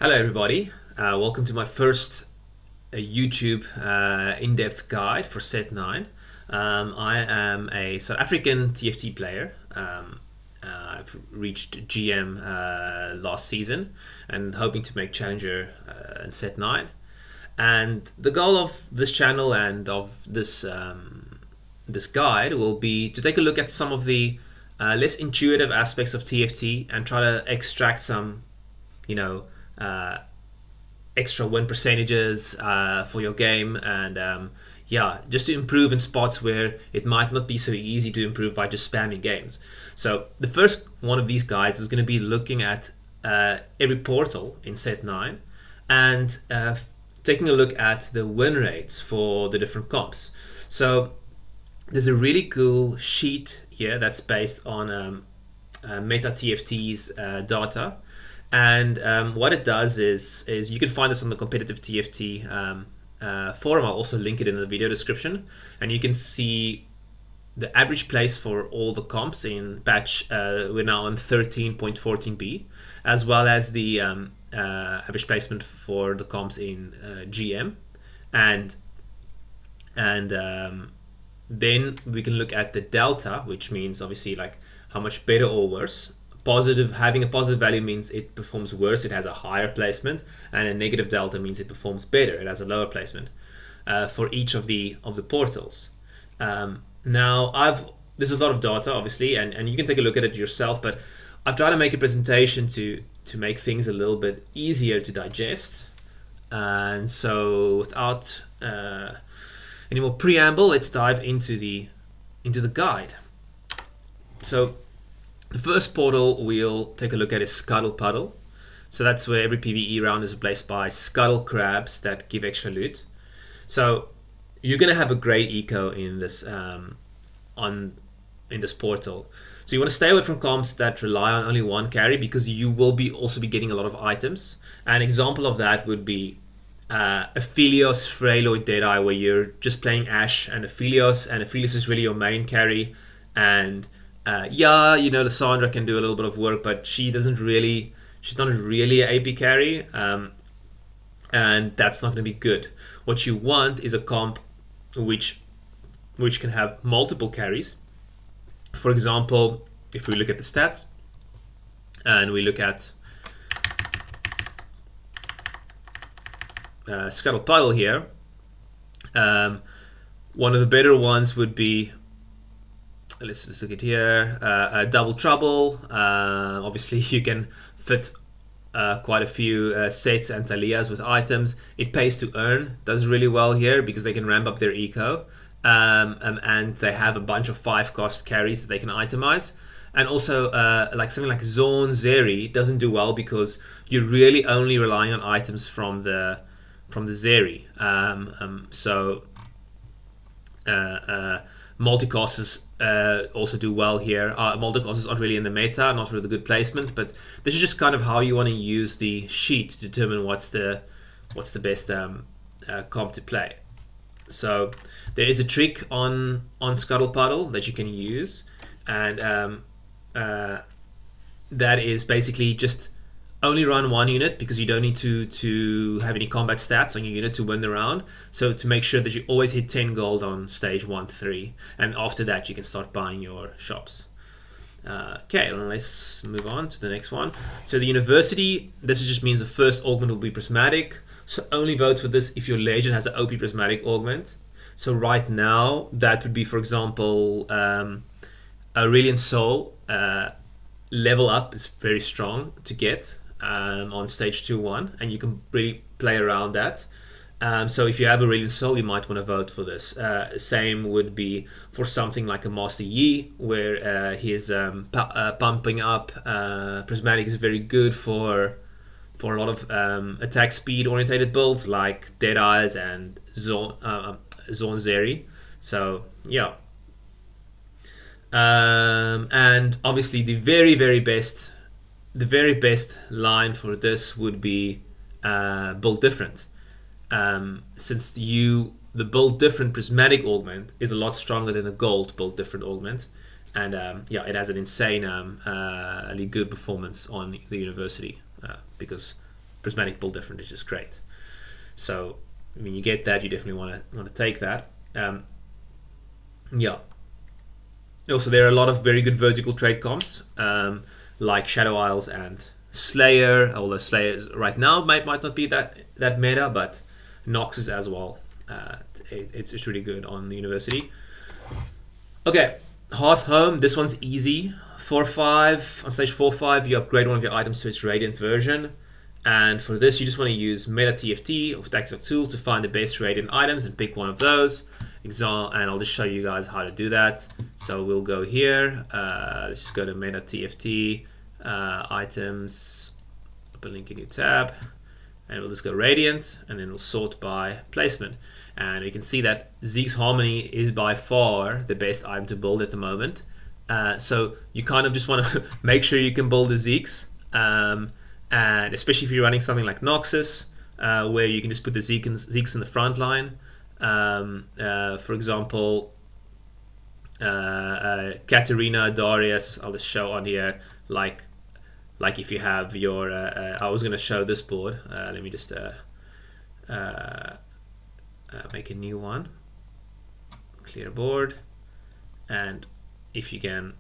Hello everybody, welcome to my first YouTube in-depth guide for set 9. I am a South African TFT player. I've reached GM last season and hoping to make Challenger in set 9. And the goal of this channel and of this this guide will be to take a look at some of the less intuitive aspects of TFT and try to extract some, extra win percentages for your game, and yeah, just to improve in spots where it might not be so easy to improve by just spamming games. So the first one of these guides is going to be looking at every portal in set 9 and taking a look at the win rates for the different comps. So there's a really cool sheet here that's based on Meta TFT's data. And what it does is you can find this on the competitive TFT forum. I'll also link it in the video description. And you can see the average place for all the comps in patch, we're now on 13.14b, as well as the average placement for the comps in GM. And then we can look at the delta, which means obviously like how much better or worse. Having a positive value means it performs worse, it has a higher placement, and a negative delta means it performs better, it has a lower placement for each of the portals. Now this is a lot of data obviously, and you can take a look at it yourself, but I've tried to make a presentation to make things a little bit easier to digest. And so without any more preamble, let's dive into the guide. So the first portal we'll take a look at is Scuttle Puddle. So that's where every PvE round is replaced by scuttle crabs that give extra loot. So you're gonna have a great eco in this in this portal. So you want to stay away from comps that rely on only one carry, because you will also be getting a lot of items. An example of that would be Aphelios, Freyloid, Deadeye, where you're just playing Ashe and Aphelios is really your main carry. And yeah, Lysandra can do a little bit of work, but she's not really an AP carry, and that's not going to be good. What you want is a comp which can have multiple carries. For example, if we look at the stats and we look at Scuttle Puddle here, one of the better ones would be, let's just look at here, Double Trouble. Obviously you can fit quite a few sets and Talias with items. It pays to earn, does really well here because they can ramp up their eco, and they have a bunch of 5-cost carries that they can itemize. And also like something like Zone Zeri doesn't do well because you're really only relying on items from the Zeri. So multicasters also do well here. Multicasters aren't really in the meta, not really good placement, but this is just kind of how you want to use the sheet to determine what's the best comp to play. So there is a trick on Scuttle Puddle that you can use, and that is basically just only run one unit, because you don't need to have any combat stats on your unit to win the round. So to make sure that you always hit 10 gold on stage 1 to 3, and after that you can start buying your shops. Okay, let's move on to the next one. So the university, this just means the first augment will be prismatic. So only vote for this if your legend has an OP prismatic augment. So right now that would be, for example, Aurelian Soul. Level up is very strong to get on stage 2-1, and you can really play around that. So if you have Aurelian Soul, you might want to vote for this. Same would be for something like a Master Yi, where his pumping up prismatic is very good for a lot of attack speed orientated builds like Deadeyes and Zone Zeri. So yeah. And obviously the very best line for this would be build different, since the build different prismatic augment is a lot stronger than the gold build different augment, and yeah, it has an insanely good performance on the university, because prismatic build different is just great. So when you get that, you definitely want to take that. Yeah. Also, there are a lot of very good vertical trade comps, like Shadow Isles and Slayer. Although Slayer right now might not be that meta, but Noxus as well. It's really good on the University. Okay, Hearth Home. This one's easy. 4/5 on stage 4/5, you upgrade one of your items to its Radiant version. And for this, you just want to use Meta TFT or Tactical Tool to find the best Radiant items and pick one of those. And I'll just show you guys how to do that. So we'll go here. Let's just go to Meta TFT, items, open link in your tab, and we'll just go Radiant, and then we'll sort by placement. And you can see that Zeke's Harmony is by far the best item to build at the moment. So you kind of just want to make sure you can build the Zeke's. And especially if you're running something like Noxus, where you can just put the Zeke's in the front line. For example, Katarina, Darius, I'll just show on here, like if you have your, I was going to show this board. Let me just make a new one, clear board, and if you can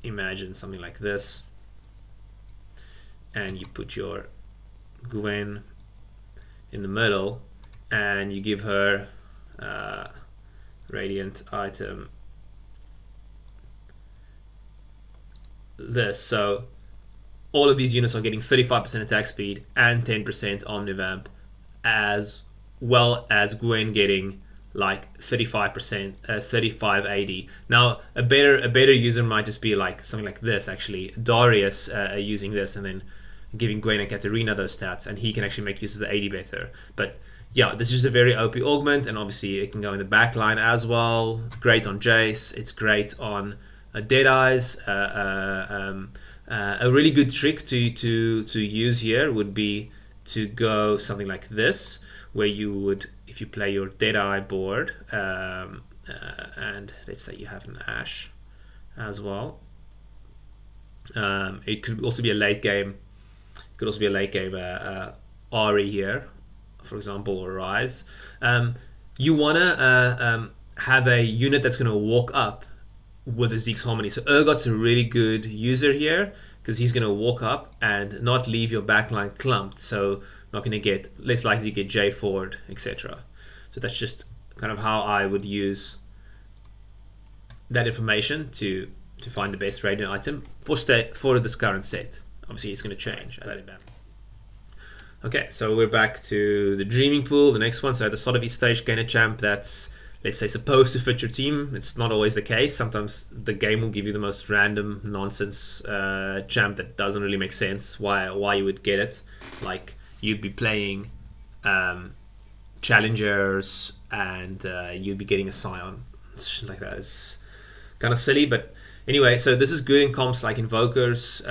imagine something like this, and you put your Gwen in the middle, and you give her Radiant item this. So all of these units are getting 35% attack speed and 10% Omnivamp, as well as Gwen getting like 35%, 35 AD. Now a better user might just be like something like this, actually, Darius using this and then giving Gwen and Katarina those stats, and he can actually make use of the AD better. But yeah, this is just a very OP augment, and obviously it can go in the back line as well. Great on Jace, it's great on Deadeyes. A really good trick to use here would be to go something like this, where you would, if you play your Deadeye board, and let's say you have an Ashe as well. It could also be a late game. Could also be a late game Ari here, for example, or Rise. You wanna have a unit that's gonna walk up with a Zeke's Harmony. So Urgot's a really good user here because he's gonna walk up and not leave your backline clumped. So not gonna get, less likely to get J Ford, etc. So that's just kind of how I would use that information to find the best Radiant item for this current set. Obviously, it's going to change as it happens. Okay, so we're back to the Dreaming Pool, the next one. So at the start of each stage, gain a champ that's, let's say, supposed to fit your team. It's not always the case. Sometimes the game will give you the most random nonsense champ that doesn't really make sense. Why you would get it? Like you'd be playing challengers and you'd be getting a Scion. It's like that. It's kind of silly, but anyway. So this is good in comps like Invokers.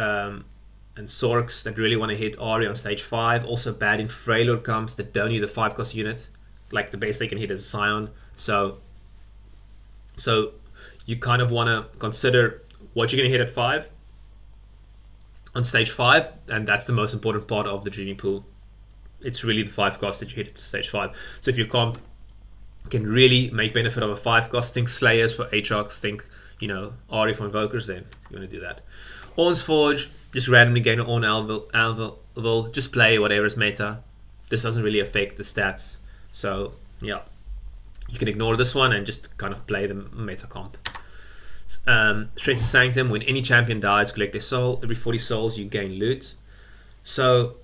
And Sorks that really want to hit Ari on stage 5. Also bad in Freylord comps that don't need the 5-cost unit. Like the base they can hit is Scion. So you kind of want to consider what you're going to hit at 5 on stage 5, and that's the most important part of the Dreaming Pool. It's really the 5-cost that you hit at stage 5. So if your comp can really make benefit of a 5-cost, think Slayers for Aatrox, think Ari for Invokers, then you want to do that. Orn's Forge, just randomly gain an Orn Anvil, just play whatever's meta. This doesn't really affect the stats. So, yeah. You can ignore this one and just kind of play the meta comp. Tracer's Sanctum, when any champion dies, collect their soul. Every 40 souls, you gain loot. So,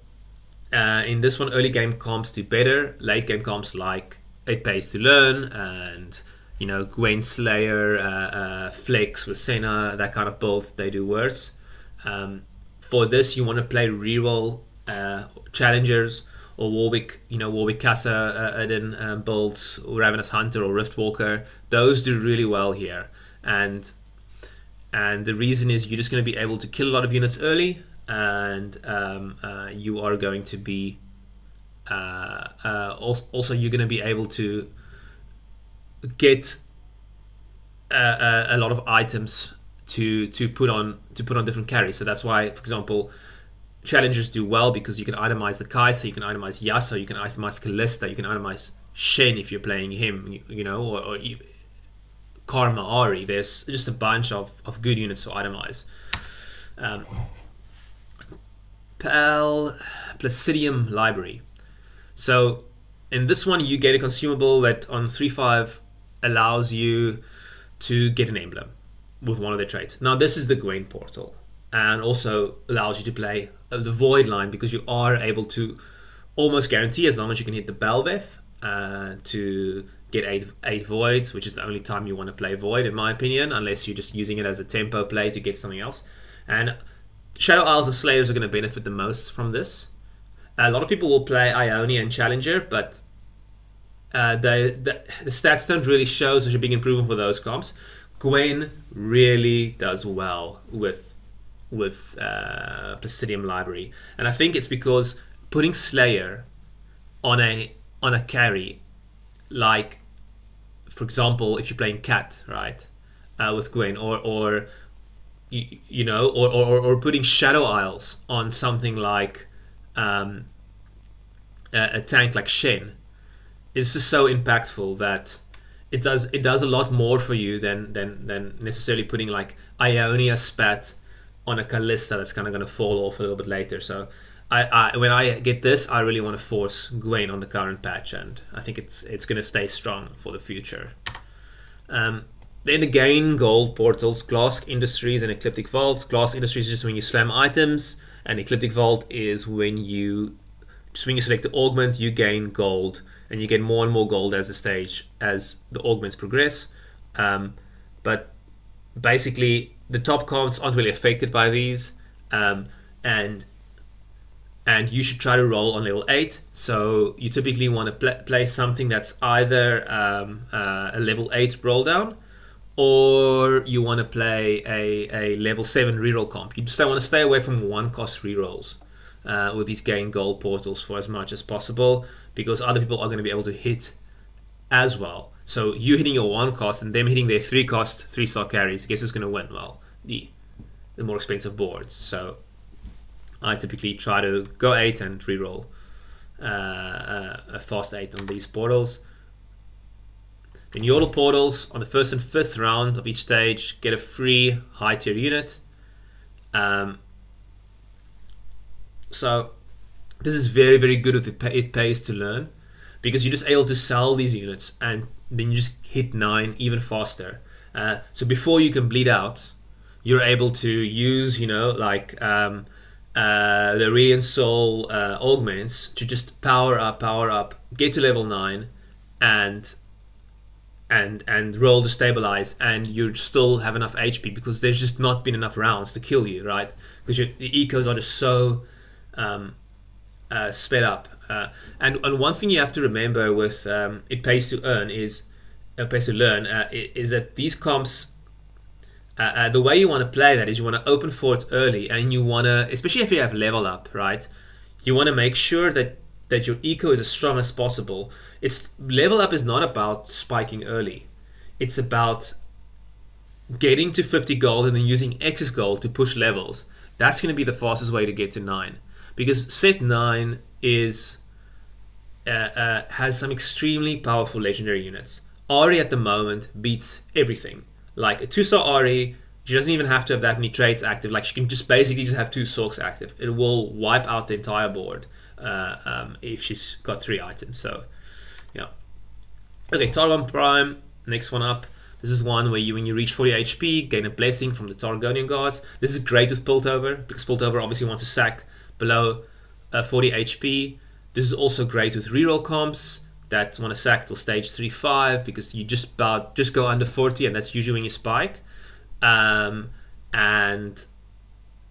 in this one, early game comps do better. Late game comps like It Pays to Learn and Gwen Slayer, Flex with Senna, that kind of builds, they do worse. For this, you want to play reroll challengers or Warwick, Warwick Casa Eden builds, or Ravenous Hunter or Riftwalker. Those do really well here, and the reason is you're just going to be able to kill a lot of units early, and you are going to be also you're going to be able to get a lot of items to put on different carries. So that's why, for example, challengers do well because you can itemize the Kai'Sa, you can itemize Yasuo, you can itemize Kalista, you can itemize Shen if you're playing him, or Karma Ari. There's just a bunch of good units to itemize. Placidium Library. So in this one, you get a consumable that on 3/5 allows you to get an emblem with one of their traits. Now this is the Gwen portal, and also allows you to play the Void line, because you are able to almost guarantee, as long as you can hit the Belveth, to get eight Voids, which is the only time you want to play Void, in my opinion, unless you're just using it as a tempo play to get something else. And Shadow Isles and Slayers are going to benefit the most from this. A lot of people will play Ionia and Challenger, but the stats don't really show such a big improvement for those comps. Gwen really does well with Placidium Library, and I think it's because putting Slayer on a carry, like for example, if you're playing Cat, right, with Gwen, or putting Shadow Isles on something like a tank like Shen, is just so impactful that it does a lot more for you than necessarily putting like Ionia Spat on a Kalista that's kind of going to fall off a little bit later. So when I get this, I really want to force Gwen on the current patch, and I think it's going to stay strong for the future. Then the gain gold portals, Glass Industries and Ecliptic Vaults. Glass Industries is just when you slam items, and Ecliptic Vault is when you select the augment, you gain gold, and you get more and more gold as the augments progress. But basically, the top comps aren't really affected by these, and you should try to roll on level 8. So you typically want to play something that's either a level 8 roll down, or you want to play a level 7 reroll comp. You just want to stay away from one cost rerolls with these gain gold portals for as much as possible, because other people are going to be able to hit as well. So you hitting your 1 cost and them hitting their 3 cost 3-star carries, guess who's going to win? Well, the more expensive boards. So I typically try to go 8 and reroll a fast 8 on these portals. In Immortal Portals, on the 1st and 5th round of each stage, get a free high tier unit. So this is very, very good if it pays to learn, because you're just able to sell these units and then you just hit 9 even faster. So before you can bleed out, you're able to use, like the Radiant Soul augments to just power up, get to level 9, and roll to stabilize, and you still have enough HP, because there's just not been enough rounds to kill you, right? Because the ecos are just so sped up. And one thing you have to remember with it pays to learn is that these comps, the way you want to play that is you want to open fort early, and you want to, especially if you have level up, right, you want to make sure that your eco is as strong as possible. It's level up is not about spiking early. It's about getting to 50 gold and then using excess gold to push levels. That's going to be the fastest way to get to 9, because set 9 is has some extremely powerful legendary units. Ari at the moment beats everything. Like a 2-star Ari, she doesn't even have to have that many traits active. Like she can just basically just have 2 Sorks active. It will wipe out the entire board if she's got 3 items. So yeah. Okay, Targon Prime, next one up. This is one where when you reach 40 HP, gain a blessing from the Targonian gods. This is great with Piltover, because Piltover obviously wants to sack below 40 HP. This is also great with reroll comps that want to sack till stage 3-5, because you just go under 40, and that's usually when you spike. And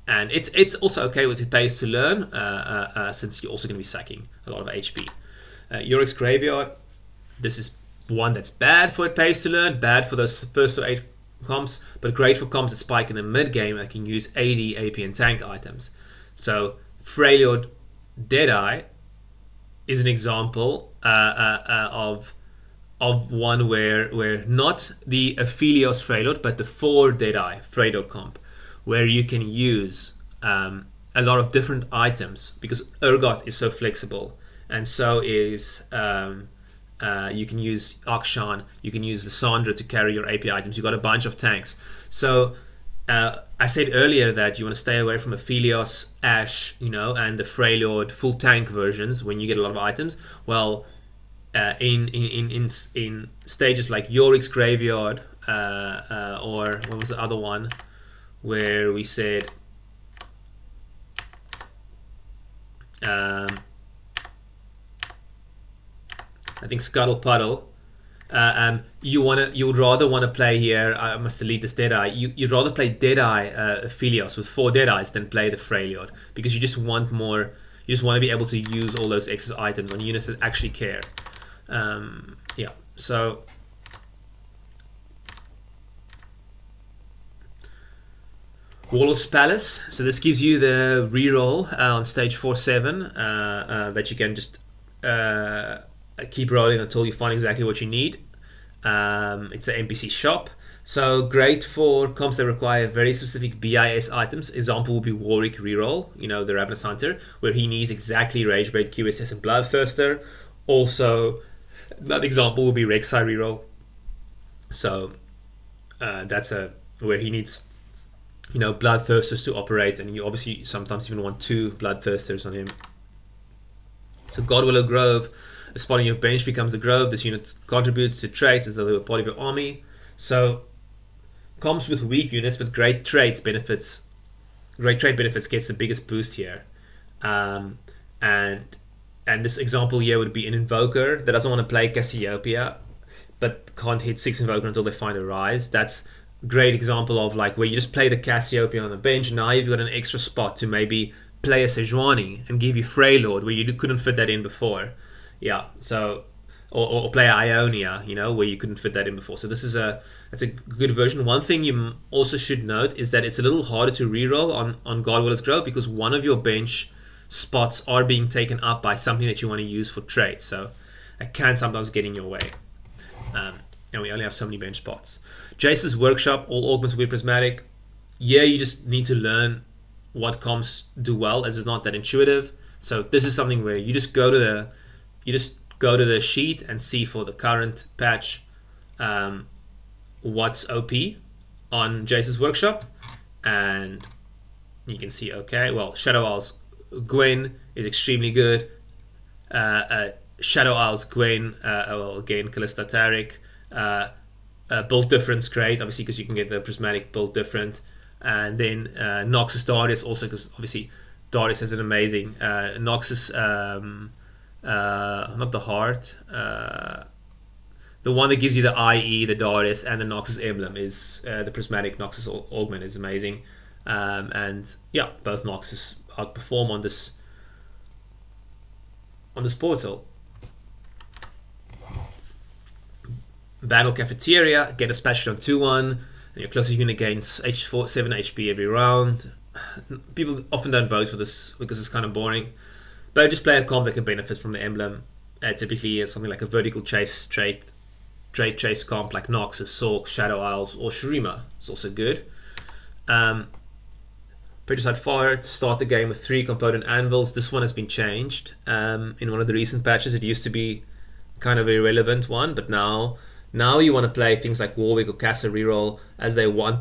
it's also okay with it pays to learn, since you're also going to be sacking a lot of HP. Yorick's Graveyard. This is one that's bad for it pays to learn, bad for those first 8 comps, but great for comps that spike in the mid game that can use AD, AP, and tank items. So Freljord Deadeye is an example of one where not the Aphelios Freljord, but the 4 Deadeye Freljord comp, where you can use a lot of different items because Urgot is so flexible, and so is you can use Akshan, you can use Lysandra to carry your AP items. You've got a bunch of tanks. So I said earlier that you want to stay away from Aphelios, Ashe, and the Freylord full tank versions when you get a lot of items. Well, in stages like Yorick's Graveyard, or what was the other one where we said I think Scuttle Puddle. You would rather want to play here. I must delete this Deadeye. You'd rather play Deadeye Aphelios with 4 Deadeyes than play the Freylord, because you just want more. You just want to be able to use all those excess items on units that actually care. Yeah. So Warlord's Palace. So this gives you the reroll on stage 4/7 that you can just keep rolling until you find exactly what you need. It's an NPC shop, so great for comps that require very specific BIS items. Example would be Warwick reroll, the Ravenous Hunter, where he needs exactly Ragebait, QSS, and Bloodthirster. Also, another example would be Rek'Sai reroll. So that's where he needs Bloodthirsters to operate, and you obviously sometimes even want 2 Bloodthirsters on him. So God Willow Grove, a spot on your bench becomes the Grove. This unit contributes to traits as though they were part of your army. So comps with weak units but great trait benefits gets the biggest boost here. And this example here would be an Invoker that doesn't want to play Cassiopeia but can't hit 6 Invoker until they find a Rise. That's a great example of like where you just play the Cassiopeia on the bench. Now you've got an extra spot to maybe play a Sejuani and give you Freylord where you couldn't fit that in before. Yeah, so or play Ionia, where you couldn't fit that in before. So that's a good version. One thing you also should note is that it's a little harder to reroll on God Willow's Grove because one of your bench spots are being taken up by something that you want to use for trade. So it can sometimes get in your way. And we only have so many bench spots. Jace's Workshop, all augments will be prismatic. Yeah, you just need to learn what comps do well, as it's not that intuitive. So this is something where you just go to the sheet and see for the current patch what's OP on Jace's Workshop, and you can see, okay, well, Shadow Isles Gwen is extremely good. Shadow Isles Gwen, again, Callista Taric. Build difference, great, obviously, because you can get the prismatic build different. And then Noxus Darius also, because obviously Darius has an amazing Noxus, not the heart, the one that gives you the IE, the Darius, and the Noxus emblem is the prismatic Noxus augment is amazing. And yeah, both Noxus outperform on this portal. Battle Cafeteria, get a special on 2/1, and your closest unit gains 7 HP every round. People often don't vote for this because it's kind of boring, but just play a comp that can benefit from the emblem. Typically, something like a vertical chase trade chase comp like Noxus, Sork, Shadow Isles, or Shurima is also good. Patricide Fire, to start the game with 3 component anvils. This one has been changed in one of the recent patches. It used to be kind of a irrelevant one, but now you want to play things like Warwick or Casa reroll as they want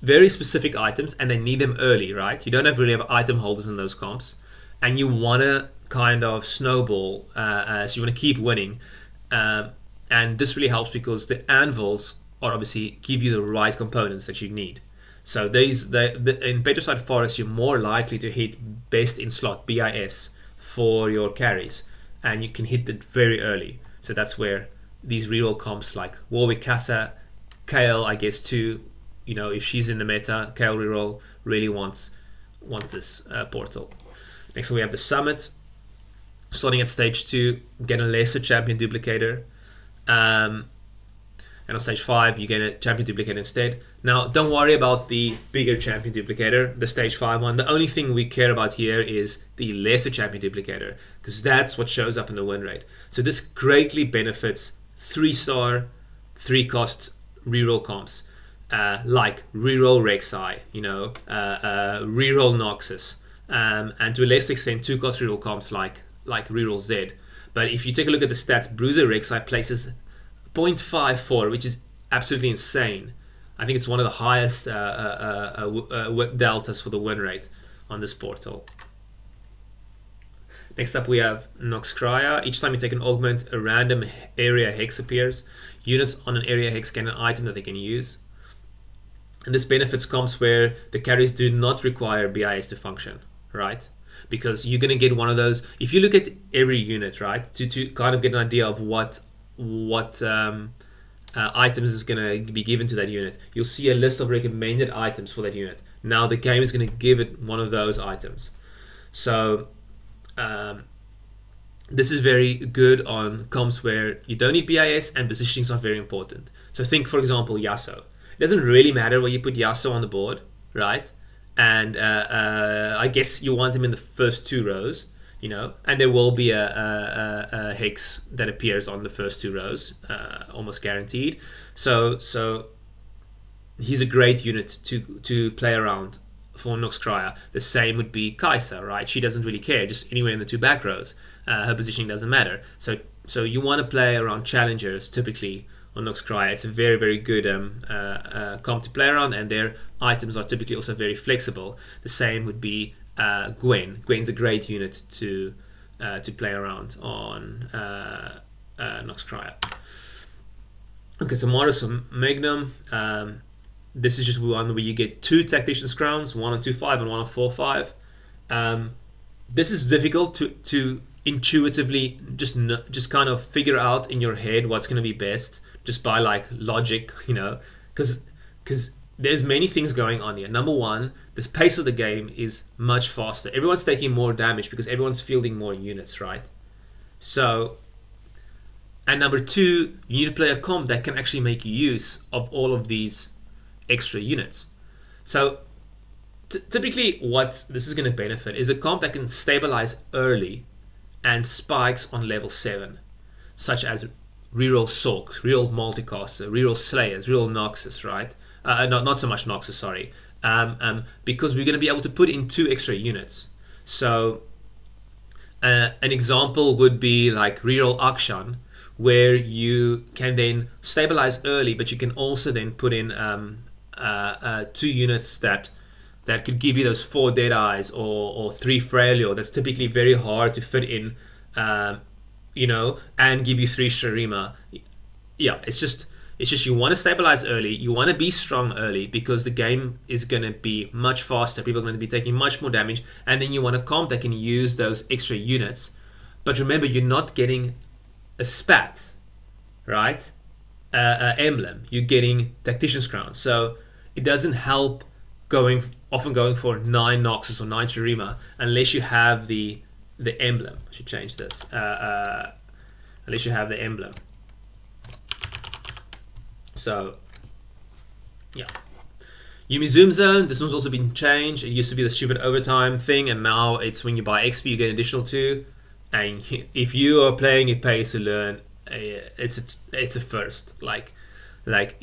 very specific items and they need them early, right? You don't really have item holders in those comps, and you want to kind of snowball, so you want to keep winning, and this really helps because the anvils are obviously give you the right components that you need. So in Patricide Forest, you're more likely to hit best in slot BIS for your carries, and you can hit it very early. So that's where these reroll comps like Warwick, Casa, Kael, I guess too, if she's in the meta, Kael reroll really wants this portal. Next we have the Summit. Starting at stage 2, get a lesser champion duplicator. And on stage 5, you get a champion duplicator instead. Now, don't worry about the bigger champion duplicator, the stage 5 one. The only thing we care about here is the lesser champion duplicator, because that's what shows up in the win rate. So this greatly benefits 3-star, 3-cost reroll comps, like reroll Rek'Sai, reroll Noxus, and to a lesser extent 2-cost reroll comps like reroll Z. But if you take a look at the stats, Bruiser Rek'Sai places 0.54, which is absolutely insane. I think it's one of the highest deltas for the win rate on this portal. Next up we have Noxcria. Each time you take an augment, a random area hex appears. Units on an area hex get an item that they can use. And this benefits comps where the carries do not require BIS to function, right? Because you're going to get one of those. If you look at every unit, right, to kind of get an idea of what items is going to be given to that unit, you'll see a list of recommended items for that unit. Now the game is going to give it one of those items. So this is very good on comps where you don't need BIS and positioning is not very important. So think, for example, Yasuo. It doesn't really matter where you put Yasuo on the board, right? And I guess you want him in the first 2 rows, you know, and there will be a hex that appears on the first 2 rows, almost guaranteed. So he's a great unit to play around for Noxcria. The same would be Kai'Sa, right? She doesn't really care, just anywhere in the 2 back rows. Her positioning doesn't matter. So you want to play around challengers typically on Noxcria. It's a very, very good comp to play around, and their items are typically also very flexible. The same would be Gwen. Gwen's a great unit to play around on Noxcria. Okay, so Marus Omegnum. This is just one where you get 2 Tactician's Crowns, one on 2/5 and one on 4/5. This is difficult to intuitively just kind of figure out in your head what's going to be best, just by like logic, you know, because there's many things going on here. Number one, the pace of the game is much faster. Everyone's taking more damage because everyone's fielding more units, right? So, and number two, you need to play a comp that can actually make use of all of these extra units. So typically what this is going to benefit is a comp that can stabilize early and spikes on level 7, such as reroll Sork, reroll Multicaster, reroll Slayers, reroll Noxus, right? Not so much Noxus, sorry. Because we're going to be able to put in 2 extra units. So an example would be like reroll Akshan, where you can then stabilize early, but you can also then put in 2 units that could give you those 4 Deadeyes or 3 Freljord. That's typically very hard to fit in, you know, and give you 3 Shurima. Yeah, it's just you want to stabilize early, you want to be strong early, because the game is going to be much faster, people are going to be taking much more damage, and then you want a comp that can use those extra units. But remember, you're not getting a spat, right? Emblem, you're getting Tactician's Crown, so it doesn't help often going for 9 Noxus or 9 Shurima unless you have the emblem. I should change this. Unless you have the emblem. So, yeah. Yuumi Zoom Zone, this one's also been changed. It used to be the stupid overtime thing, and now it's when you buy XP you get an additional 2. And if you are playing it pays to learn, it's a first. Like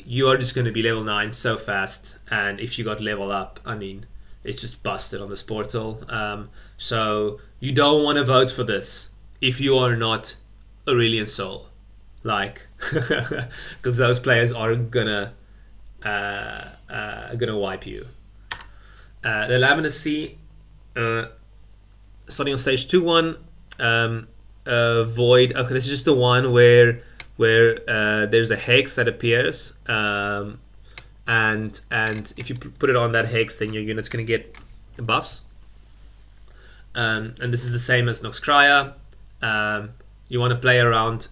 you are just going to be level 9 so fast, and if you got level up, I mean, it's just busted on this portal. So you don't want to vote for this if you are not Aurelian Soul, like, because those players are gonna wipe you. The Lavender Sea, starting on stage 2-1, Void. Okay, this is just the one where there's a hex that appears, and if you put it on that hex, then your unit's gonna get buffs. And this is the same as Noxcria. You want to play around.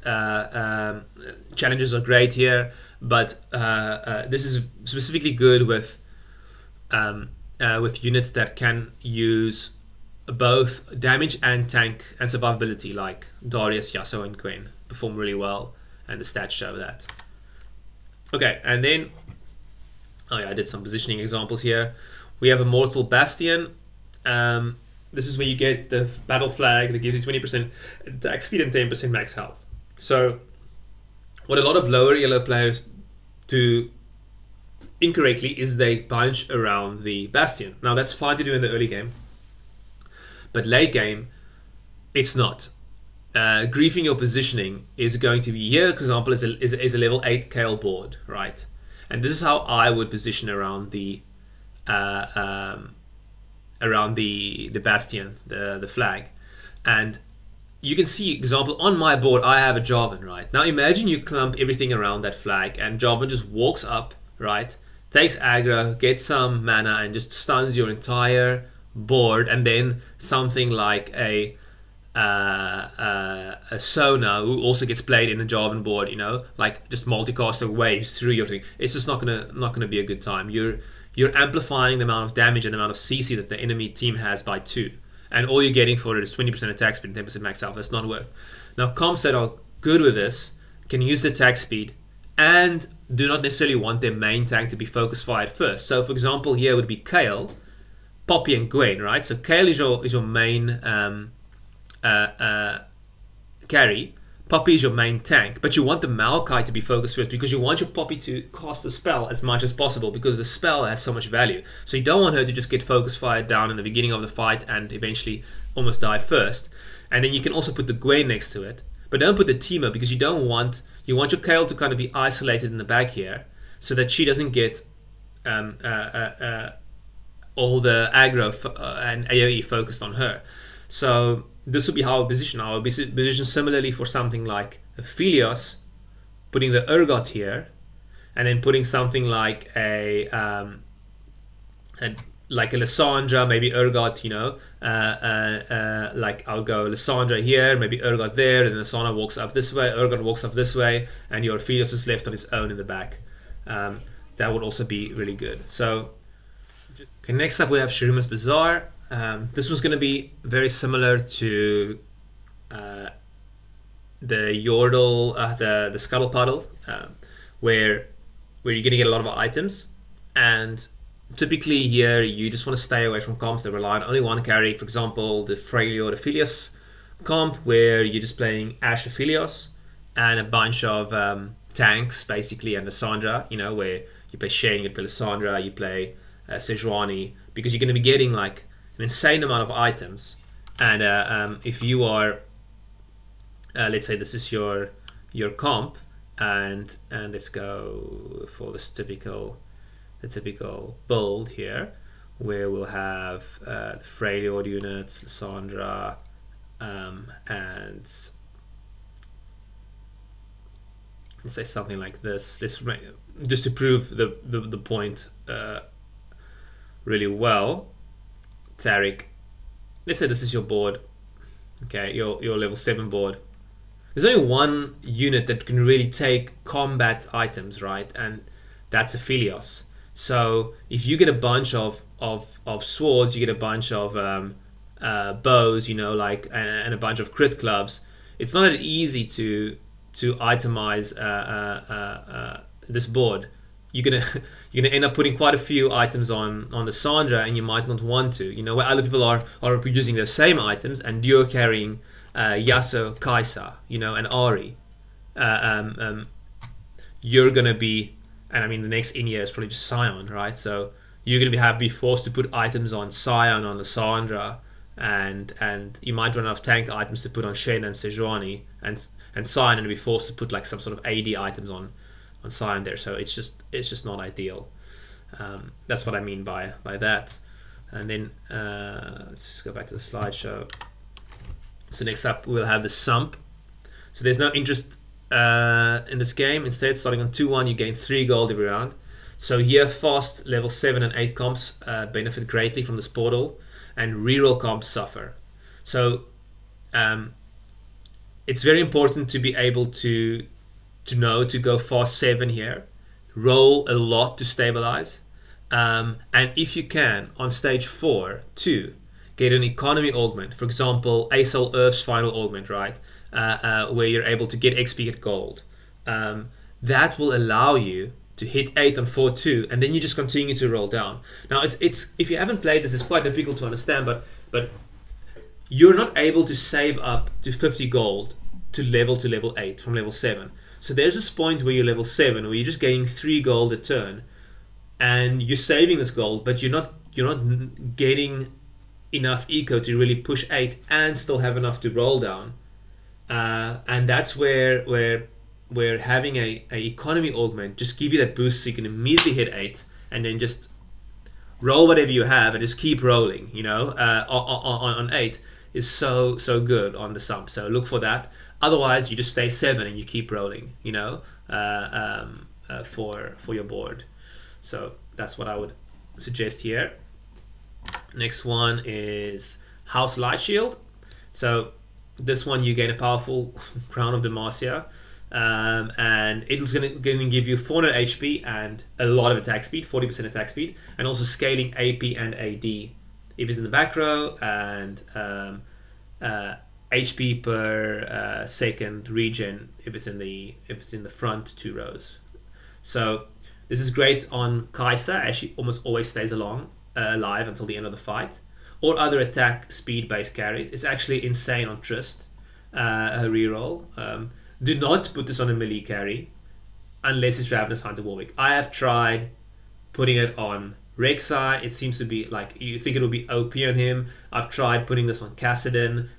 Challenges are great here, but this is specifically good with units that can use both damage and tank and survivability, like Darius, Yasuo, and Gwen perform really well, and the stats show that. Okay, and then I did some positioning examples here. We have Immortal Bastion. This is where you get the battle flag that gives you 20% attack speed and 10% max health. So what a lot of lower yellow players do incorrectly is they bunch around the Bastion. Now that's fine to do in the early game, But late game, it's not. Griefing your positioning is going to be here, for example, is a level 8 Kale board, right? And this is how I would position around the bastion, the flag. And you can see, example, on my board, I have a Jarvan, right? Now imagine you clump everything around that flag and Jarvan just walks up, right? Takes aggro, gets some mana and just stuns your entire board, and then something like a Sona, who also gets played in the Jarvan board, you know, like just multicaster waves through your thing. It's just not gonna be a good time. You're amplifying the amount of damage and the amount of CC that the enemy team has by 2. And all you're getting for it is 20% attack speed and 10% max health. That's not worth. Now, comps that are good with this can use the attack speed and do not necessarily want their main tank to be focus fired first. So, for example, here would be Kale, Poppy, and Gwen, right? So Kale is your main carry. Poppy is your main tank, but you want the Maokai to be focused first because you want your Poppy to cast the spell as much as possible because the spell has so much value. So you don't want her to just get focus fired down in the beginning of the fight and eventually almost die first. And then you can also put the Gwen next to it, but don't put the Teemo because you want your Kale to kind of be isolated in the back here so that she doesn't get all the aggro and AoE focused on her. So this would be how I would position. I would be positioned similarly for something like Aphelios, putting the Urgot here, and then putting something like a Lysandra, maybe Urgot, you know, like I'll go Lysandra here, maybe Urgot there, and then Lysandra walks up this way, Urgot walks up this way, and your Aphelios is left on his own in the back. That would also be really good. So, okay, next up we have Shurima's Bazaar. This was going to be very similar to the Yordle, the Scuttle Puddle, where you're going to get a lot of items, and typically here you just want to stay away from comps that rely on only one carry. For example, the Freljord Aphelios comp, where you're just playing Ashe Aphelios and a bunch of tanks, basically, and Lysandra, you know, where you play Shane, you play Lysandra, you play Sejuani, because you're going to be getting like an insane amount of items. And if you are, let's say this is your comp, and let's go for this typical build here, where we'll have the Freljord units, Lysandra, and let's say something like this. Let's just to prove the point really well. Tariq, let's say this is your board, okay, your level 7 board. There's only one unit that can really take combat items, right? And that's Aphelios. So if you get a bunch of swords, you get a bunch of bows, you know, like, and a bunch of crit clubs, it's not that easy to itemize this board. You're gonna end up putting quite a few items on the Sandra, and you might not want to. You know, where other people are using the same items, and you're carrying Yasuo, Kai'Sa, you know, and Ahri. You're gonna be, and I mean, the next in here is probably just Sion, right? So you're gonna be forced to put items on Sion, on the Sandra, and you might run out of tank items to put on Shen and Sejuani, and Sion, and be forced to put like some sort of AD items on Sion there. So it's just not ideal. That's what I mean by that. And then let's just go back to the slideshow. So next up we'll have the Sump. So there's no interest in this game. Instead, starting on 2-1, you gain 3 gold every round. So here, fast level 7 and 8 comps benefit greatly from this portal, and reroll comps suffer. So it's very important to be able to know to go fast 7 here, roll a lot to stabilize, and if you can, on stage 4 too, get an economy augment. For example, Aesol Earth's final augment, right? Where you're able to get XP at gold. That will allow you to hit 8 on 4-2, and then you just continue to roll down. Now, it's if you haven't played this, it's quite difficult to understand, but you're not able to save up to 50 gold to level 8 from level 7. So there's this point where you're level 7, where you're just gaining 3 gold a turn, and you're saving this gold, but you're not getting enough eco to really push 8 and still have enough to roll down. And that's where having a economy augment just give you that boost so you can immediately hit 8 and then just roll whatever you have and just keep rolling, you know, on 8 is so good on the Sump. So look for that. Otherwise, you just stay 7 and you keep rolling, you know, for your board. So that's what I would suggest here. Next one is House Lightshield. So this one you gain a powerful Crown of Demacia, and it's going to give you 400 HP and a lot of attack speed, 40% attack speed, and also scaling AP and AD if it's in the back row, and HP per second regen if it's in the front 2 rows. So this is great on Kaisa, as she almost always stays alive until the end of the fight, or other attack speed based carries. It's actually insane on Trist, her reroll. Do not put this on a melee carry unless it's Ravenous Hunter Warwick. I have tried putting it on Rek'Sai. It seems to be like you think it'll be OP on him. I've tried putting this on Kassadin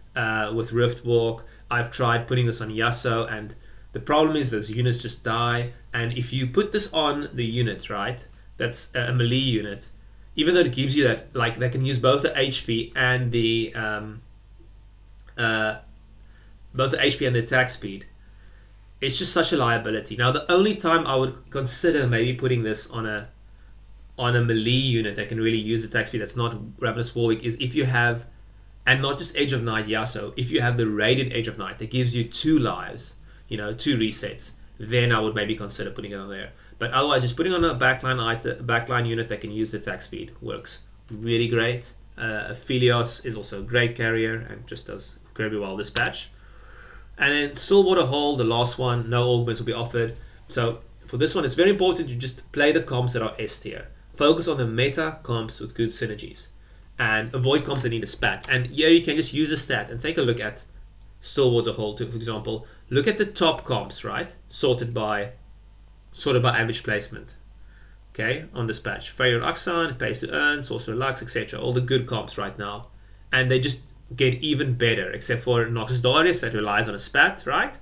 with Riftwalk. I've tried putting this on Yasuo, and the problem is those units just die. And if you put this on the unit, right, that's a melee unit, even though it gives you that, like, they can use both the HP and the attack speed, it's just such a liability. Now, the only time I would consider maybe putting this on a melee unit that can really use attack speed that's not Ravenous Warwick is if you have, and not just Edge of Night Yasuo, if you have the Radiant Edge of Night that gives you 2 lives, you know, 2 resets, then I would maybe consider putting it on there. But otherwise, just putting on a backline unit that can use the attack speed works really great. Philios is also a great carrier and just does incredibly well this patch. And then Stillwater Hole, the last one, no augments will be offered. So for this one, it's very important to just play the comps that are S tier. Focus on the meta comps with good synergies, and avoid comps that need a stat. And yeah, you can just use a stat and take a look at Stillwater Hole, for example. Look at the top comps, right? Sorted by average placement. Okay, on this patch. Failure Aksan, Pays to Earn, Sorcerer Lux, etc. All the good comps right now. And they just get even better, except for Noxus Darius that relies on a spat, right?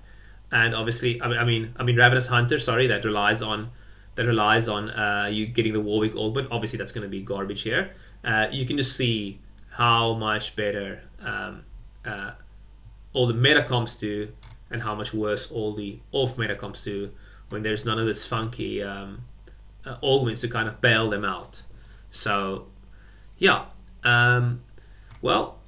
And obviously, I mean Ravenous Hunter, sorry, that relies on you getting the Warwick augment. Obviously, that's going to be garbage here. You can just see how much better all the meta comps do, and how much worse all the off meta comps do when there's none of this funky augments to kind of bail them out. So, yeah. Well,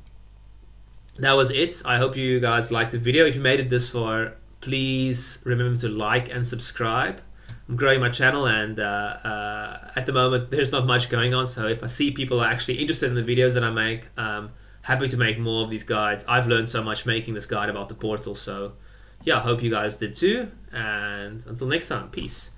that was it. I hope you guys liked the video. If you made it this far, please remember to like and subscribe. I'm growing my channel, and at the moment there's not much going on, so if I see people are actually interested in the videos that I make, happy to make more of these guides. I've learned so much making this guide about the portal, so yeah, I hope you guys did too, and until next time, peace.